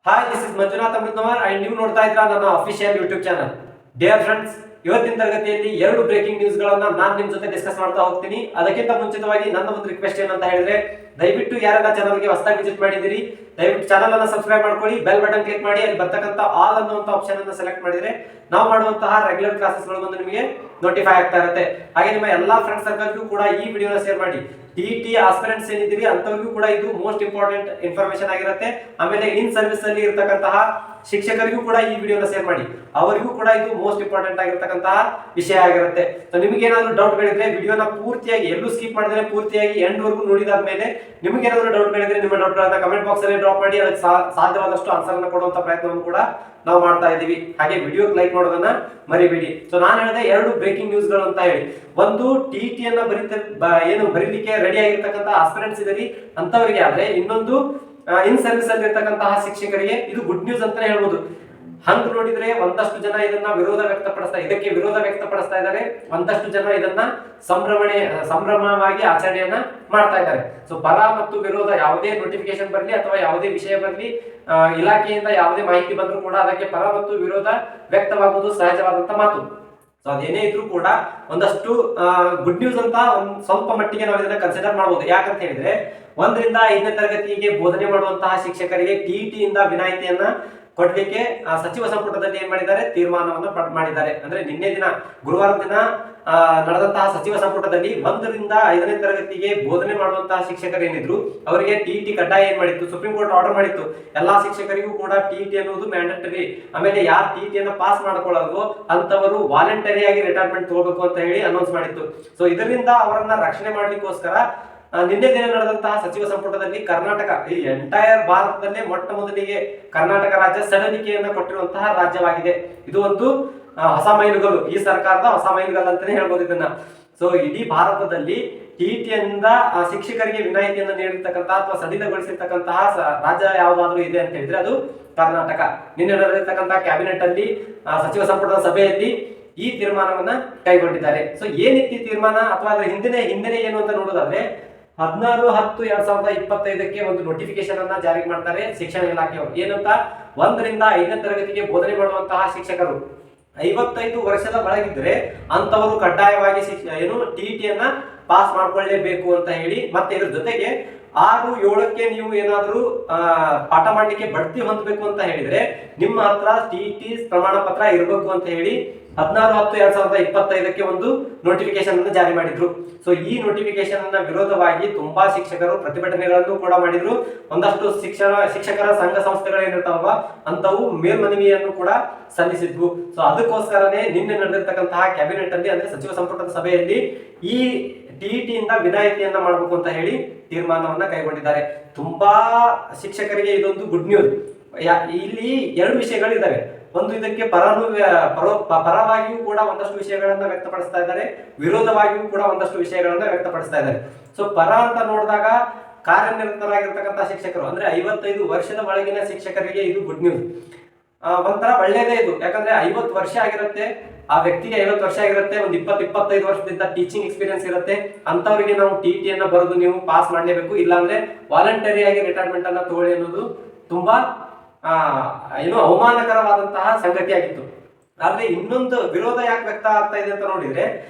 Hi, this is Manjunath Amrutanavar and ನೀವು ನೋಡ್ತಾ ಇದ್ರ ನನ್ನ official YouTube channel. Dear friends, ಇವತ್ತಿನ ತರಗತಿಯಲ್ಲಿ ಎರಡು ಬ್ರೇಕಿಂಗ್ ನ್ಯೂಸ್ ಗಳನ್ನ ನಾನು ನಿಮ್ ಜೊತೆ ಡಿಸ್ಕಸ್ ಮಾಡ್ತಾ ಹೋಗ್ತೀನಿ. ಅದಕ್ಕಿಂತ ಮುಂಚಿತವಾಗಿ ನನ್ನ ಒಂದು ರಿಕ್ವೆಸ್ಟ್ ಏನಂತ ಹೇಳಿದ್ರೆ, ದಯವಿಟ್ಟು ಯಾರೆಲ್ಲ ಚಾನಲ್ಗೆ ಹೊಸದಾಗಿ ವಿಸಿಟ್ ಮಾಡಿದಿರಿ, ದಯವಿಟ್ಟು ಚಾನಲ್ ಅನ್ನ ಸಬ್ಸ್ಕ್ರೈಬ್ ಮಾಡ್ಕೊಳ್ಳಿ, ಬೆಲ್ ಬಟನ್ ಕ್ಲಿಕ್ ಮಾಡಿ, ಅಲ್ಲಿ ಬರ್ತಕ್ಕಂಥ ಆಲ್ ಅನ್ನುವಂತ ಆಪ್ಷನ್ ಅನ್ನು ಸೆಲೆಕ್ಟ್ ಮಾಡಿದ್ರೆ ನಾವು ಮಾಡುವಂತಹ ರೆಗ್ಯುಲರ್ ಕ್ಲಾಸಸ್ ಗಳು ಬಂದು ನಿಮಗೆ ನೋಟಿಫೈ ಆಗ್ತಾ ಇರುತ್ತೆ. ಹಾಗೆ ನಿಮ್ಮ ಎಲ್ಲಾ ಫ್ರೆಂಡ್ಸ್ ಸರ್ಕಲ್ಗೂ ಕೂಡ ಈ ವಿಡಿಯೋನ ಶೇರ್ ಮಾಡಿ. ಟಿ ಆಸ್ಪಿರೆಂಟ್ಸ್ ಏನಿದ್ದೀರಿ ಅಂತವರಿಗೂ ಕೂಡ ಇದು ಮೋಸ್ಟ್ ಇಂಪಾರ್ಟೆಂಟ್ ಇನ್ಫಾರ್ಮೇಶನ್ ಆಗಿರುತ್ತೆ. ಆಮೇಲೆ ಇನ್ ಸರ್ವಿಸ್ ಅಲ್ಲಿ ಇರತಕ್ಕಂತಹ ಶಿಕ್ಷಕರಿಗೂ ಕೂಡ ಈ ವಿಡಿಯೋನ ಶೇರ್ ಮಾಡಿ, ಅವರಿಗೂ ಕೂಡ ಇದು ಮೋಸ್ಟ್ ಇಂಪಾರ್ಟೆಂಟ್ ಆಗಿರತಕ್ಕಂತಹ ವಿಷಯ ಆಗಿರುತ್ತೆ. ಸೊ ನಿಮಗೆ ಏನಾದರೂ ಡೌಟ್ಗಳಿದ್ರೆ ವಿಡಿಯೋನ ಪೂರ್ತಿಯಾಗಿ ಎಲ್ಲೂ ಸ್ಕಿಪ್ ಮಾಡಿದ್ರೆ ಪೂರ್ತಿಯಾಗಿ ಎಂಡ್ ವರ್ಗೂ ನೋಡಿದಾದ್ಮೇಲೆ ನಿಮಗೆ ಏನಾದರೂ ಡೌಟ್ಗಳಿದ್ರೆ ನಿಮ್ಮ ಡೌಟ್ಗಳನ್ನ ಕಮೆಂಟ್ ಬಾಕ್ಸ್ ಅಲ್ಲಿ ಡ್ರಾಪ್ ಮಾಡಿ, ಅದಕ್ಕೆ ಸಾಧ್ಯವಾದಷ್ಟು ಆನ್ಸರ್ ಅನ್ನು ಕೊಡುವಂತ ಪ್ರಯತ್ನವನ್ನು ಕೂಡ ನಾವು ಮಾಡ್ತಾ ಇದ್ದೀವಿ. ಹಾಗೆ ವಿಡಿಯೋ ಲೈಕ್ ಮಾಡೋದನ್ನ ಮರಿಬೇಡಿ. ಸೊ ನಾನು ಹೇಳಿದೆ ಎರಡು ಬ್ರೇಕಿಂಗ್ ನ್ಯೂಸ್ ಗಳು ಅಂತ ಹೇಳಿ. ಒಂದು ಟಿ ಅನ್ನ ಬರೀಲಿಕ್ಕೆ ರೆಡಿ ಆಗಿರ್ತಕ್ಕಂಥ ಆಸ್ಪಿರೆಂಟ್ಸ್ ಇದರಿ ಅಂತವರಿಗೆ ಆದ್ರೆ, ಇನ್ನೊಂದು ಇನ್ ಸರ್ವಿಸ್ ಅಲ್ಲಿ ಇರ್ತಕ್ಕಂತಹ ಶಿಕ್ಷಕರಿಗೆ ಇದು ಗುಡ್ ನ್ಯೂಸ್ ಅಂತ ಹೇಳ್ಬೋದು. ಹಂಗ ನೋಡಿದ್ರೆ ಒಂದಷ್ಟು ಜನ ಇದನ್ನ ಇದಕ್ಕೆ ವಿರೋಧ ವ್ಯಕ್ತಪಡಿಸ್ತಾ ಇದ್ದಾರೆ, ಒಂದಷ್ಟು ಜನ ಇದನ್ನ ಸಂಭ್ರಮವಾಗಿ ಆಚರಣೆಯನ್ನ ಮಾಡ್ತಾ ಇದ್ದಾರೆ. ಸೊ ಪರ ಮತ್ತು ವಿರೋಧ, ಯಾವುದೇ ನೋಟಿಫಿಕೇಶನ್ ಬರಲಿ ಅಥವಾ ಯಾವುದೇ ವಿಷಯ ಬರಲಿ, ಇಲಾಖೆಯಿಂದ ಯಾವುದೇ ಮಾಹಿತಿ ಬಂದರೂ ಕೂಡ ಅದಕ್ಕೆ ಪರ ಮತ್ತು ವಿರೋಧ ವ್ಯಕ್ತವಾಗುವುದು ಸಹಜವಾದಂತ ಮಾತು. ಸೊ ಅದೇನೇ ಇದ್ರೂ ಕೂಡ ಒಂದಷ್ಟು ಗುಡ್ ನ್ಯೂಸ್ ಅಂತ ಒಂದ್ ಸ್ವಲ್ಪ ಮಟ್ಟಿಗೆ ನಾವು ಇದನ್ನ ಕನ್ಸಿಡರ್ ಮಾಡಬಹುದು. ಯಾಕಂತ ಹೇಳಿದ್ರೆ, 1ರಿಂದ 5ನೇ ತರಗತಿಗೆ ಬೋಧನೆ ಮಾಡುವಂತಹ ಶಿಕ್ಷಕರಿಗೆ ಟಿಇಟಿಯಿಂದ ವಿನಾಯಿತಿಯನ್ನ ಕೊಡ್ಲಿಕ್ಕೆ ಸಚಿವ ಸಂಪುಟದಲ್ಲಿ ಏನ್ ಮಾಡಿದ್ದಾರೆ, ತೀರ್ಮಾನವನ್ನು ಮಾಡಿದ್ದಾರೆ. ಅಂದ್ರೆ ನಿನ್ನೆ ದಿನ ಗುರುವಾರ ದಿನ ನಡೆದಂತಹ ಸಚಿವ ಸಂಪುಟದಲ್ಲಿ 1ರಿಂದ 5ನೇ ತರಗತಿಗೆ ಬೋಧನೆ ಮಾಡುವಂತಹ ಶಿಕ್ಷಕರು ಏನಿದ್ರು ಅವರಿಗೆ ಟಿಇಟಿ ಕಡ್ಡಾಯ ಏನ್ ಮಾಡಿತ್ತು, ಸುಪ್ರೀಂ ಕೋರ್ಟ್ ಆರ್ಡರ್ ಮಾಡಿತ್ತು. ಎಲ್ಲಾ ಶಿಕ್ಷಕರಿಗೂ ಕೂಡ ಟಿಇಟಿ ಅನ್ನೋದು ಮ್ಯಾಂಡೇಟರಿ. ಆಮೇಲೆ ಯಾರು ಟಿಇಟಿಯನ್ನ ಪಾಸ್ ಮಾಡ್ಕೊಳ್ಳೋದು ಅಂತವರು ವಾಲಂಟರಿ ಆಗಿ ರಿಟೈರ್ಮೆಂಟ್ ತಗೋಬೇಕು ಅಂತ ಹೇಳಿ ಅನೌನ್ಸ್ ಮಾಡಿತ್ತು. ಸೊ ಇದರಿಂದ ಅವರನ್ನ ರಕ್ಷಣೆ ಮಾಡ್ಲಿಕ್ಕೋಸ್ಕರ ನಿನ್ನೆ ದಿನ ನಡೆದಂತಹ ಸಚಿವ ಸಂಪುಟದಲ್ಲಿ ಕರ್ನಾಟಕ, ಈ ಎಂಟೈರ್ ಭಾರತದಲ್ಲೇ ಮೊಟ್ಟ ಮೊದಲಿಗೆ ಕರ್ನಾಟಕ ರಾಜ್ಯ ಸಡಲಿಕೆಯನ್ನ ಕೊಟ್ಟಿರುವಂತಹ ರಾಜ್ಯವಾಗಿದೆ. ಇದು ಒಂದು ಹೊಸ ಮೈಲುಗಲ್ಲು, ಈ ಸರ್ಕಾರದ ಹೊಸ ಮೈಲುಗಲ್ಲು ಅಂತಾನೆ ಹೇಳ್ಬೋದು ಇದನ್ನ. ಸೊ ಇಡೀ ಭಾರತದಲ್ಲಿ ಟಿಇಟಿಯಿಂದ ಶಿಕ್ಷಕರಿಗೆ ವಿನಾಯಿತಿಯನ್ನು ನೀಡಿರ್ತಕ್ಕಂತಹ ಅಥವಾ ಸಡಿಲಗೊಳಿಸಿರ್ತಕ್ಕಂತಹ ರಾಜ್ಯ ಯಾವ್ದಾದ್ರು ಇದೆ ಅಂತ ಹೇಳಿದ್ರೆ ಅದು ಕರ್ನಾಟಕ. ನಿನ್ನೆ ನಡೆದಿರ್ತಕ್ಕಂತಹ ಕ್ಯಾಬಿನೆಟ್ ಅಲ್ಲಿ ಸಚಿವ ಸಂಪುಟದ ಸಭೆಯಲ್ಲಿ ಈ ತೀರ್ಮಾನವನ್ನ ಕೈಗೊಂಡಿದ್ದಾರೆ. ಸೊ ಏನಿತ್ತು ತೀರ್ಮಾನ ಅಥವಾ ಅದರ ಹಿಂದಿನ ಏನು ಅಂತ ನೋಡೋದಾದ್ರೆ, 16/10/2025ಕ್ಕೆ ಒಂದು ನೋಟಿಫಿಕೇಶನ್ ಅನ್ನ ಜಾರಿ ಮಾಡ್ತಾರೆ ಶಿಕ್ಷಣ ಇಲಾಖೆಯವರು. ಏನಂತ, 1ರಿಂದ 5ನೇ ತರಗತಿಗೆ ಬೋಧನೆ ಮಾಡುವಂತಹ ಶಿಕ್ಷಕರು 55 ವರ್ಷದ ಒಳಗಿದ್ರೆ ಅಂತವರು ಕಡ್ಡಾಯವಾಗಿ ಟಿಇಟಿಯನ್ನ ಪಾಸ್ ಮಾಡ್ಕೊಳ್ಳೇಬೇಕು ಅಂತ ಹೇಳಿ, ಮತ್ತೆ ಇದ್ರ ಜೊತೆಗೆ 6-7ಕ್ಕೆ ನೀವು ಏನಾದ್ರೂ ಪಾಠ ಮಾಡ್ಲಿಕ್ಕೆ ಬಡ್ತಿ ಹೊಂದಬೇಕು ಅಂತ ಹೇಳಿದ್ರೆ ನಿಮ್ಮ ಹತ್ರ ಟಿಇಟಿ ಪ್ರಮಾಣ ಪತ್ರ ಇರಬೇಕು ಅಂತ ಹೇಳಿ 16/10/2025ಕ್ಕೆ ಒಂದು ನೋಟಿಫಿಕೇಶನ್ ಅನ್ನು ಜಾರಿ ಮಾಡಿದ್ರು. ಸೊ ಈ ನೋಟಿಫಿಕೇಶನ್ ಅನ್ನ ವಿರೋಧವಾಗಿ ತುಂಬಾ ಶಿಕ್ಷಕರು ಪ್ರತಿಭಟನೆಗಳನ್ನು ಕೂಡ ಮಾಡಿದ್ರು. ಒಂದಷ್ಟು ಶಿಕ್ಷಕರ ಸಂಘ ಸಂಸ್ಥೆಗಳು ಏನಿರ್ತಾವಲ್ವಾ ಅಂತವು ಮೇಲ್ಮನವಿಯನ್ನು ಕೂಡ ಸಲ್ಲಿಸಿದ್ವು. ಸೊ ಅದಕ್ಕೋಸ್ಕರನೇ ನಿನ್ನೆ ನಡೆದಿರ್ತಕ್ಕಂತಹ ಕ್ಯಾಬಿನೆಟ್ ಅಲ್ಲಿ, ಅಂದ್ರೆ ಸಚಿವ ಸಂಪುಟದ ಸಭೆಯಲ್ಲಿ ಈ ಟಿಇಟಿಯಿಂದ ವಿನಾಯಿತಿಯನ್ನ ಮಾಡಬೇಕು ಅಂತ ಹೇಳಿ ತೀರ್ಮಾನವನ್ನ ಕೈಗೊಂಡಿದ್ದಾರೆ. ತುಂಬಾ ಶಿಕ್ಷಕರಿಗೆ ಇದೊಂದು ಗುಡ್ ನ್ಯೂಸ್. ಇಲ್ಲಿ ಎರಡು ವಿಷಯಗಳು ಇದಾವೆ. ಒಂದು, ಇದಕ್ಕೆ ಪರವಾಗಿಯೂ ಕೂಡ ಒಂದಷ್ಟು ವಿಷಯಗಳನ್ನ ವ್ಯಕ್ತಪಡಿಸ್ತಾ ಇದ್ದಾರೆ, ವಿರೋಧವಾಗಿಯೂ ಕೂಡ ಒಂದಷ್ಟು ವಿಷಯಗಳನ್ನ ವ್ಯಕ್ತಪಡಿಸ್ತಾ ಇದ್ದಾರೆ. ಸೊ ಪರ ಅಂತ ನೋಡಿದಾಗ ಕಾರ್ಯನಿರತರಾಗಿರ್ತಕ್ಕಂಥ ಶಿಕ್ಷಕರು, ಅಂದ್ರೆ 55 ವರ್ಷದ ಒಳಗಿನ ಶಿಕ್ಷಕರಿಗೆ ಇದು ಗುಡ್ ನ್ಯೂಸ್. ಒಂಥರ ಒಳ್ಳೇದೇ ಇದು. ಯಾಕಂದ್ರೆ 50 ವರ್ಷ ಆಗಿರುತ್ತೆ ಆ ವ್ಯಕ್ತಿಗೆ, 50 ವರ್ಷ ಆಗಿರುತ್ತೆ, ಒಂದು 20-25 ವರ್ಷದಿಂದ ಟೀಚಿಂಗ್ ಎಕ್ಸ್ಪೀರಿಯನ್ಸ್ ಇರುತ್ತೆ. ಅಂತವರಿಗೆ ನಾವು ಟಿಇಟಿಯನ್ನ ಬರೆದು ನೀವು ಪಾಸ್ ಮಾಡಲೇಬೇಕು, ಇಲ್ಲಾಂದ್ರೆ ವಾಲಂಟರಿ ಆಗಿ ರಿಟೈರ್ಮೆಂಟ್ ಅನ್ನ ತಗೊಳ್ಳಿ ಅನ್ನೋದು ತುಂಬಾ ಅವಮಾನಕರವಾದಂತಹ ಸಂಗತಿಯಾಗಿತ್ತು. ಆದ್ರೆ ಇನ್ನೊಂದು ವಿರೋಧ ಯಾಕೆ ವ್ಯಕ್ತ ಆಗ್ತಾ ಇದೆ ಅಂತ ನೋಡಿದ್ರೆ,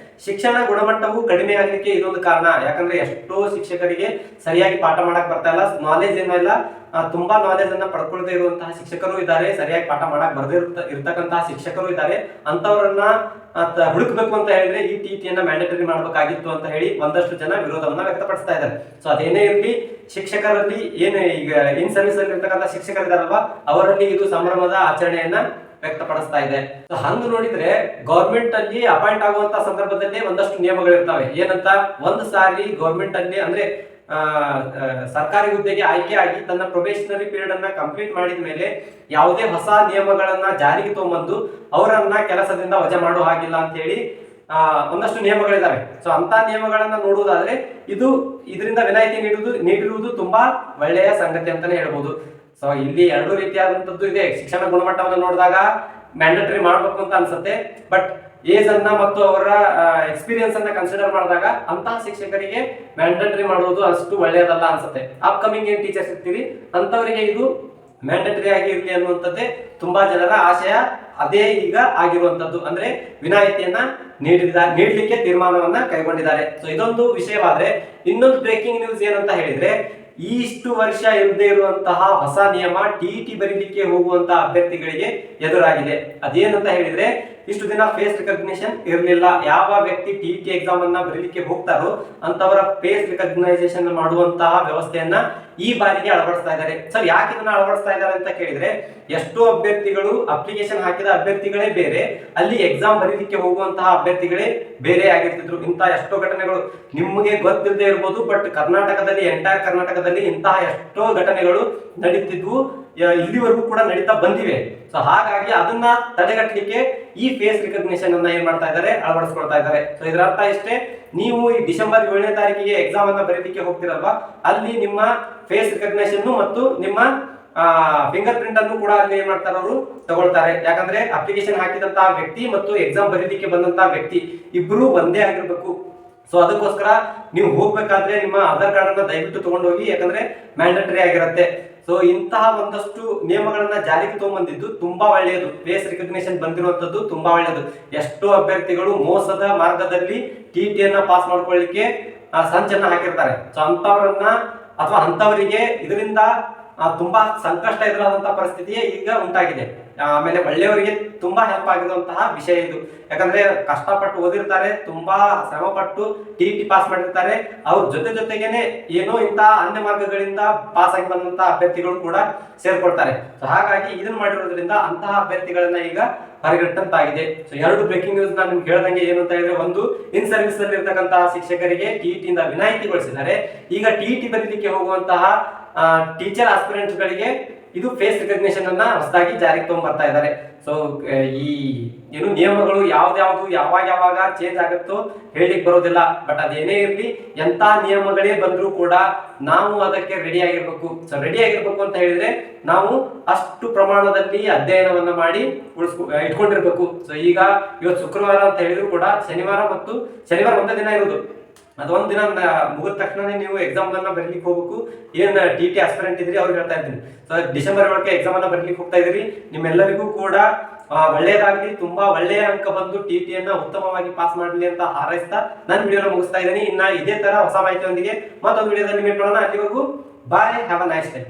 ಶಿಕ್ಷಣ ಗುಣಮಟ್ಟವು ಕಡಿಮೆ ಆಗಲಿಕ್ಕೆ ಇದೊಂದು ಕಾರಣ. ಯಾಕಂದ್ರೆ ಎಷ್ಟೋ ಶಿಕ್ಷಕರಿಗೆ ಸರಿಯಾಗಿ ಪಾಠ ಮಾಡಕ್ ಬರ್ತಾ ಇಲ್ಲ, ನಾಲೆಜ್ ಏನೋ ಇಲ್ಲ, ತುಂಬಾ ನಾಲೆಜ್ ಅನ್ನ ಪಡ್ಕೊಳ್ದೇ ಇರುವಂತಹ ಶಿಕ್ಷಕರು ಇದ್ದಾರೆ, ಸರಿಯಾಗಿ ಪಾಠ ಮಾಡಕ್ ಬರ್ದೇ ಇರ್ತಕ್ಕಂತಹ ಶಿಕ್ಷಕರು ಇದ್ದಾರೆ. ಅಂತವರನ್ನ ಹುಡುಕ್ಬೇಕು ಅಂತ ಹೇಳಿದ್ರೆ ಈ ಟಿಇಟಿಯನ್ನ ಮ್ಯಾಂಡೇಟರಿ ಮಾಡಬೇಕಾಗಿತ್ತು ಅಂತ ಹೇಳಿ ಒಂದಷ್ಟು ಜನ ವಿರೋಧವನ್ನ ವ್ಯಕ್ತಪಡಿಸ್ತಾ ಇದ್ದಾರೆ. ಸೊ ಅದೇನೇ ಇರಲಿ, ಶಿಕ್ಷಕರಲ್ಲಿ ಏನು ಈಗ ಇನ್ ಸರ್ವಿಸ್ ಅಲ್ಲಿ ಇರ್ತಕ್ಕಂಥ ಶಿಕ್ಷಕರು ಇದಾರಲ್ವಾ ಅವರಲ್ಲಿ ಇದು ಸಂಭ್ರಮದ ಆಚರಣೆಯನ್ನ ವ್ಯಕ್ತಪಡಿಸ್ತಾ ಇದೆ. ಸೊ ಹಂಗ ನೋಡಿದ್ರೆ ಗೌರ್ಮೆಂಟ್ ಅಲ್ಲಿ ಅಪಾಯಿಂಟ್ ಆಗುವಂತ ಸಂದರ್ಭದಲ್ಲಿ ಒಂದಷ್ಟು ನಿಯಮಗಳಿರ್ತವೆ. ಏನಂತ, ಒಂದು ಸಾರಿ ಗೌರ್ಮೆಂಟ್ ಅಲ್ಲಿ, ಅಂದ್ರೆ ಸರ್ಕಾರಿ ಹುದ್ದೆಗೆ ಆಯ್ಕೆ ಆಗಿ ತನ್ನ ಪ್ರೊಬೇಷನರಿ ಪೀರಿಯಡ್ ಅನ್ನ ಕಂಪ್ಲೀಟ್ ಮಾಡಿದ ಮೇಲೆ ಯಾವುದೇ ಹೊಸ ನಿಯಮಗಳನ್ನ ಜಾರಿಗೆ ತಗೊಂಬಂದು ಅವರನ್ನ ಕೆಲಸದಿಂದ ವಜಾ ಮಾಡೋ ಹಾಗಿಲ್ಲ ಅಂತ ಹೇಳಿ ಒಂದಷ್ಟು ನಿಯಮಗಳಿದಾವೆ. ಸೊ ಅಂತ ನಿಯಮಗಳನ್ನ ನೋಡುವುದಾದ್ರೆ ಇದರಿಂದ ವಿನಾಯಿತಿ ನೀಡಿರುವುದು ತುಂಬಾ ಒಳ್ಳೆಯ ಸಂಗತಿ ಅಂತಾನೆ ಹೇಳ್ಬೋದು. ಸೊ ಇಲ್ಲಿ ಎರಡು ರೀತಿಯಾದಂತದ್ದು ಇದೆ. ಶಿಕ್ಷಣ ಗುಣಮಟ್ಟವನ್ನು ನೋಡಿದಾಗ ಮ್ಯಾಂಡೇಟರಿ ಮಾಡ್ಬೇಕು ಅಂತ ಅನ್ಸುತ್ತೆ, ಬಟ್ ಏಜ್ ಅನ್ನ ಮತ್ತು ಅವರ ಎಕ್ಸ್ಪೀರಿಯನ್ಸ್ ಅನ್ನ ಕನ್ಸಿಡರ್ ಮಾಡಿದಾಗ ಅಂತಹ ಶಿಕ್ಷಕರಿಗೆ ಮ್ಯಾಂಡೇಟರಿ ಮಾಡುವುದು ಅಷ್ಟು ಒಳ್ಳೆಯದಲ್ಲ ಅನ್ಸುತ್ತೆ. ಅಪ್ಕಮಿಂಗ್ ಏನ್ ಟೀಚರ್ಸ್ ಇರ್ತೀರಿ ಅಂತವರಿಗೆ ಇದು ಮ್ಯಾಂಡೇಟರಿ ಆಗಿ ಇರಲಿ ಅನ್ನುವಂಥದ್ದೇ ತುಂಬಾ ಜನರ ಆಶಯ. ಅದೇ ಈಗ ಆಗಿರುವಂತದ್ದು, ಅಂದ್ರೆ ವಿನಾಯಿತಿಯನ್ನ ನೀಡಲಿಕ್ಕೆ ತೀರ್ಮಾನವನ್ನ ಕೈಗೊಂಡಿದ್ದಾರೆ. ಸೊ ಇದೊಂದು ವಿಷಯವಾದ್ರೆ, ಇನ್ನೊಂದು ಬ್ರೇಕಿಂಗ್ ನ್ಯೂಸ್ ಏನಂತ ಹೇಳಿದ್ರೆ, ಇಷ್ಟು ವರ್ಷ ಇಲ್ಲದೆ ಇರುವಂತಹ ಹೊಸ ನಿಯಮ ಟಿಇಟಿ ಬರೀಲಿಕ್ಕೆ ಹೋಗುವಂತಹ ಅಭ್ಯರ್ಥಿಗಳಿಗೆ ಎದುರಾಗಿದೆ. ಅದೇನಂತ ಹೇಳಿದ್ರೆ, ಇಷ್ಟು ದಿನ ಫೇಸ್ ರಿಕಗ್ನಿಷನ್ ಇರಲಿಲ್ಲ. ಯಾವ ವ್ಯಕ್ತಿ ಟಿಇಟಿ ಎಕ್ಸಾಮ್ ಅನ್ನ ಬರೀಲಿಕ್ಕೆ ಹೋಗ್ತಾರೋ ಅಂತವರ ಫೇಸ್ ರಿಕಗ್ನೈಸೇಷನ್ ಮಾಡುವಂತಹ ವ್ಯವಸ್ಥೆಯನ್ನ ಈ ಬಾರಿಗೆ ಅಳವಡಿಸ್ತಾ ಇದ್ದಾರೆ. ಸರ್, ಯಾಕೆ ಇದನ್ನ ಅಳವಡಿಸ್ತಾ ಇದ್ದಾರೆ ಅಂತ ಕೇಳಿದ್ರೆ, ಎಷ್ಟೋ ಅಭ್ಯರ್ಥಿಗಳು ಅಪ್ಲಿಕೇಶನ್ ಹಾಕಿದ ಅಭ್ಯರ್ಥಿಗಳೇ ಬೇರೆ, ಅಲ್ಲಿ ಎಕ್ಸಾಮ್ ಬರೀಲಿಕ್ಕೆ ಹೋಗುವಂತಹ ಅಭ್ಯರ್ಥಿಗಳೇ ಬೇರೆ ಆಗಿರ್ತಿದ್ರು. ಇಂತಹ ಎಷ್ಟೋ ಘಟನೆಗಳು ನಿಮಗೆ ಗೊತ್ತಿಲ್ಲದೆ ಇರ್ಬೋದು, ಬಟ್ ಕರ್ನಾಟಕದಲ್ಲಿ, ಎಂಟೈರ್ ಕರ್ನಾಟಕದಲ್ಲಿ ಇಂತಹ ಎಷ್ಟೋ ಘಟನೆಗಳು ನಡೀತಿದ್ವು, ಇಲ್ಲಿವರೆಗೂ ಕೂಡ ನಡೀತಾ ಬಂದಿವೆ. ಸೊ ಹಾಗಾಗಿ ಅದನ್ನ ತಡೆಗಟ್ಟಲಿಕ್ಕೆ ಈ ಫೇಸ್ ರಿಕಗ್ನಿಷನ್ ಅನ್ನ ಏನ್ ಮಾಡ್ತಾ ಇದ್ದಾರೆ, ಅಳವಡಿಸ್ಕೊಳ್ತಾ ಇದ್ದಾರೆ. ಸೊ ಇದರ ಅರ್ಥ ಇಷ್ಟೇ, ನೀವು ಈ ಡಿಸೆಂಬರ್ 7ನೇ ತಾರೀಕಿಗೆ ಎಕ್ಸಾಮ್ ಅನ್ನ ಬರೀಲಿಕ್ಕೆ ಹೋಗ್ತಿರಲ್ವಾ, ಅಲ್ಲಿ ನಿಮ್ಮ ಫೇಸ್ ರಿಕಗ್ನಿಷನ್ ಮತ್ತು ನಿಮ್ಮ ಫಿಂಗರ್ ಪ್ರಿಂಟ್ ಅನ್ನು ಕೂಡ ಅಲ್ಲಿ ಏನ್ ಮಾಡ್ತಾರೆ, ಅವರು ತಗೊಳ್ತಾರೆ. ಯಾಕಂದ್ರೆ ಅಪ್ಲಿಕೇಶನ್ ಹಾಕಿದಂತಹ ವ್ಯಕ್ತಿ ಮತ್ತು ಎಕ್ಸಾಮ್ ಬರೀಲಿಕ್ಕೆ ಬಂದಂತಹ ವ್ಯಕ್ತಿ ಇಬ್ರು ಒಂದೇ ಆಗಿರ್ಬೇಕು. ಸೊ ಅದಕ್ಕೋಸ್ಕರ ನೀವು ಹೋಗ್ಬೇಕಾದ್ರೆ ನಿಮ್ಮ ಆಧಾರ್ ಕಾರ್ಡ್ ಅನ್ನ ದಯವಿಟ್ಟು ತಗೊಂಡು ಹೋಗಿ, ಯಾಕಂದ್ರೆ ಮ್ಯಾಂಡೇಟರಿ ಆಗಿರುತ್ತೆ. ಸೊ ಇಂತಹ ಒಂದಷ್ಟು ನಿಯಮಗಳನ್ನ ಜಾರಿಗೆ ತಗೊಂಡ್ಬಂದಿದ್ದು ತುಂಬಾ ಒಳ್ಳೆಯದು. ಫೇಸ್ ರಿಕಗ್ನಿಷನ್ ಬಂದಿರುವಂತದ್ದು ತುಂಬಾ ಒಳ್ಳೆಯದು. ಎಷ್ಟೋ ಅಭ್ಯರ್ಥಿಗಳು ಮೋಸದ ಮಾರ್ಗದಲ್ಲಿ ಟಿಇಟಿಯನ್ನ ಪಾಸ್ ಮಾಡ್ಕೊಳ್ಳಿಕ್ಕೆ ಸಂಚನ್ನ ಹಾಕಿರ್ತಾರೆ. ಸೊ ಅಂತವರನ್ನ ಅಥವಾ ಅಂತವರಿಗೆ ಇದರಿಂದ ತುಂಬಾ ಸಂಕಷ್ಟ ಎದುರಾದಂತಹ ಪರಿಸ್ಥಿತಿಯೇ ಈಗ ಉಂಟಾಗಿದೆ. ಆಮೇಲೆ ಒಳ್ಳೆಯವರಿಗೆ ತುಂಬಾ ಹೆಲ್ಪ್ ಆಗಿರುವಂತಹ ವಿಷಯ ಇದು. ಯಾಕಂದ್ರೆ ಕಷ್ಟಪಟ್ಟು ಓದಿರ್ತಾರೆ, ತುಂಬಾ ಶ್ರಮ ಪಟ್ಟು ಟಿಇಟಿ ಪಾಸ್ ಮಾಡಿರ್ತಾರೆ. ಅವ್ರ ಜೊತೆಗೇನೆ ಏನೋ ಇಂತಹ ಅನ್ಯ ಮಾರ್ಗಗಳಿಂದ ಪಾಸ್ ಆಗಿ ಬಂದಂತಹ ಅಭ್ಯರ್ಥಿಗಳು ಕೂಡ ಸೇರ್ಕೊಳ್ತಾರೆ. ಸೊ ಹಾಗಾಗಿ ಇದನ್ನ ಮಾಡಿರೋದ್ರಿಂದ ಅಂತಹ ಅಭ್ಯರ್ಥಿಗಳನ್ನ ಈಗ ಹೊರಗಿಟ್ಟಂತಾಗಿದೆ. ಸೊ ಎರಡು ಬ್ರೇಕಿಂಗ್ ನ್ಯೂಸ್ ನಾನು ನಿಮ್ಗೆ ಹೇಳ್ದಂಗೆ ಏನು ಅಂತ ಹೇಳಿದ್ರೆ, ಒಂದು, ಇನ್ ಸರ್ವಿಸ್ ಅಲ್ಲಿ ಇರ್ತಕ್ಕಂತಹ ಶಿಕ್ಷಕರಿಗೆ ಟಿಇಟಿ ಇಂದ ವಿನಾಯಿತಿಗೊಳಿಸಿದ್ದಾರೆ. ಈಗ ಟಿಇಟಿ ಬರೀಲಿಕ್ಕೆ ಹೋಗುವಂತಹ ಟೀಚರ್ ಆಸ್ಪಿರೆಂಟ್ಸ್ ಗಳಿಗೆ ಇದು ಫೇಸ್ ರಿಕಗ್ನಿಷನ್ ಅನ್ನ ಹೊಸದಾಗಿ ಜಾರಿಗೆ ತಗೊಂಡ್ ಬರ್ತಾ ಇದ್ದಾರೆ. ಸೊ ಈ ಏನು ನಿಯಮಗಳು ಯಾವ್ದು ಯಾವಾಗ ಚೇಂಜ್ ಆಗುತ್ತೋ ಹೇಳಿಕ್ ಬರೋದಿಲ್ಲ. ಬಟ್ ಅದೇನೇ ಇರ್ಲಿ, ಎಂತ ನಿಯಮಗಳೇ ಬಂದ್ರೂ ಕೂಡ ನಾವು ಅದಕ್ಕೆ ರೆಡಿ ಆಗಿರ್ಬೇಕು. ಸೊ ರೆಡಿ ಆಗಿರ್ಬೇಕು ಅಂತ ಹೇಳಿದ್ರೆ, ನಾವು ಅಷ್ಟು ಪ್ರಮಾಣದಲ್ಲಿ ಅಧ್ಯಯನವನ್ನ ಮಾಡಿ ಇಟ್ಕೊಂಡಿರ್ಬೇಕು. ಸೊ ಈಗ ಇವತ್ತು ಶುಕ್ರವಾರ ಅಂತ ಹೇಳಿದ್ರು ಕೂಡ ಶನಿವಾರ ಒಂದೇ ದಿನ ಇರೋದು. ಅದೊಂದ್ ದಿನ ಮುಗಿದ ತಕ್ಷಣ ನೀವು ಎಕ್ಸಾಮ್ ಅನ್ನ ಬರೀಲಿಕ್ಕೆ ಹೋಗ್ಬೇಕು. ಏನ್ ಟಿಇಟಿ ಆಸ್ಪಿರೆಂಟ್ ಇದ್ರಿ ಅವ್ರಿಗೆ ಹೇಳ್ತಾ ಇದ್ದೀನಿ, ಸೊ ಡಿಸೆಂಬರ್ ಒಳಗೆ ಎಕ್ಸಾಮ್ ಅನ್ನ ಬರೀಲಿಕ್ಕೆ ಹೋಗ್ತಾ ಇದ್ರಿ. ನಿಮ್ಮೆಲ್ಲರಿಗೂ ಕೂಡ ಒಳ್ಳೇದಾಗ್ಲಿ, ತುಂಬಾ ಒಳ್ಳೆಯ ಅಂಕ ಬಂದು ಟಿಇಟಿಯನ್ನ ಉತ್ತಮವಾಗಿ ಪಾಸ್ ಮಾಡ್ಲಿ ಅಂತ ಹಾರೈಸ್ತಾ ನನ್ನ ವಿಡಿಯೋನ ಮುಗಿಸ್ತಾ ಇದ್ದೀನಿ. ಇನ್ನ ಇದೇ ತರ ಹೊಸ ಮಾಹಿತಿಯೊಂದಿಗೆ ಮತ್ತೊಂದು ವಿಡಿಯೋದಲ್ಲಿ ಮೀಟ್ ಮಾಡೋಣ. ಅಲ್ಲಿವರೆಗೂ ಬಾಯ್, ಹ್ಯಾವ್ ಅ ನೈಸ್ ಡೇ.